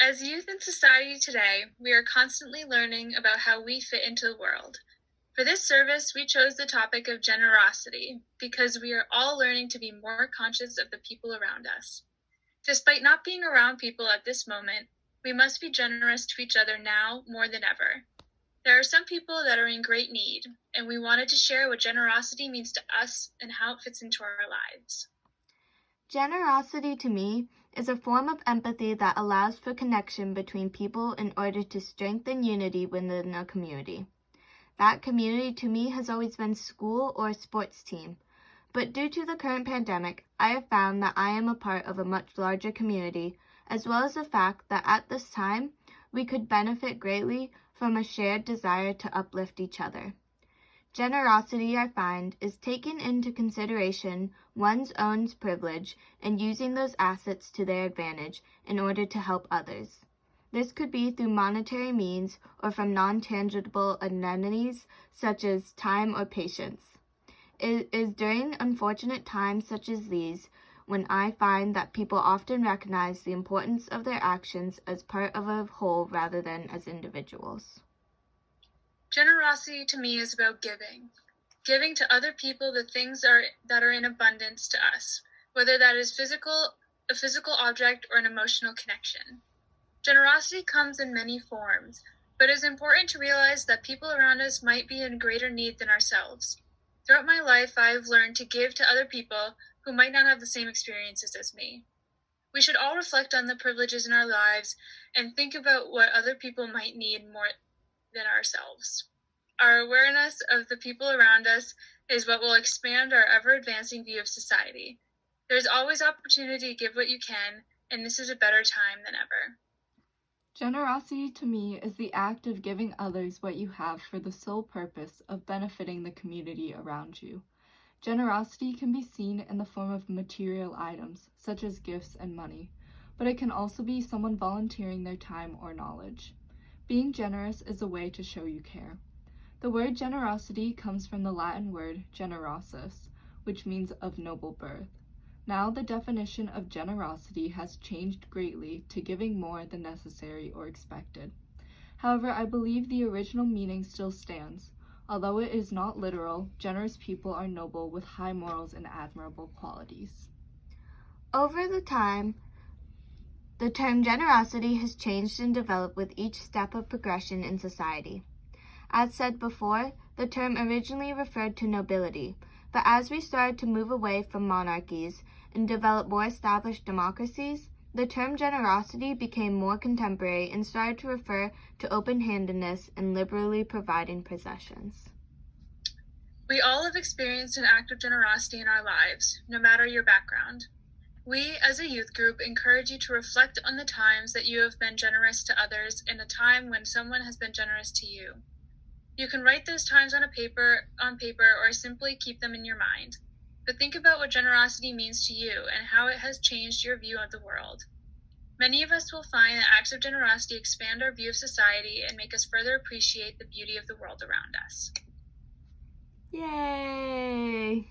As youth in society today, we are constantly learning about how we fit into the world. For this service, we chose the topic of generosity because we are all learning to be more conscious of the people around us. Despite not being around people at this moment, we must be generous to each other now more than ever. There are some people that are in great need, and we wanted to share what generosity means to us and how it fits into our lives. Generosity to me is a form of empathy that allows for connection between people in order to strengthen unity within a community. That community to me has always been school or sports team. But due to the current pandemic, I have found that I am a part of a much larger community, as well as the fact that at this time, we could benefit greatly from a shared desire to uplift each other. Generosity, I find, is taking into consideration one's own privilege and using those assets to their advantage in order to help others. This could be through monetary means or from non-tangible amenities such as time or patience. It is during unfortunate times such as these when I find that people often recognize the importance of their actions as part of a whole rather than as individuals. Generosity to me is about giving to other people the things that are in abundance to us, whether that is a physical object or an emotional connection. Generosity comes in many forms, but it is important to realize that people around us might be in greater need than ourselves. Throughout my life, I have learned to give to other people who might not have the same experiences as me. We should all reflect on the privileges in our lives and think about what other people might need more than ourselves. Our awareness of the people around us is what will expand our ever-advancing view of society. There's always opportunity to give what you can, and this is a better time than ever. Generosity to me is the act of giving others what you have for the sole purpose of benefiting the community around you. Generosity can be seen in the form of material items, such as gifts and money, but it can also be someone volunteering their time or knowledge. Being generous is a way to show you care. The word generosity comes from the Latin word generosus, which means of noble birth. Now the definition of generosity has changed greatly to giving more than necessary or expected. However, I believe the original meaning still stands. Although it is not literal, generous people are noble with high morals and admirable qualities. Over the time, the term generosity has changed and developed with each step of progression in society. As said before, the term originally referred to nobility, but as we started to move away from monarchies and develop more established democracies, the term generosity became more contemporary and started to refer to open-handedness and liberally providing possessions. We all have experienced an act of generosity in our lives, no matter your background. We, as a youth group, encourage you to reflect on the times that you have been generous to others and a time when someone has been generous to you. You can write those times on paper, or simply keep them in your mind. But think about what generosity means to you and how it has changed your view of the world. Many of us will find that acts of generosity expand our view of society and make us further appreciate the beauty of the world around us. Yay!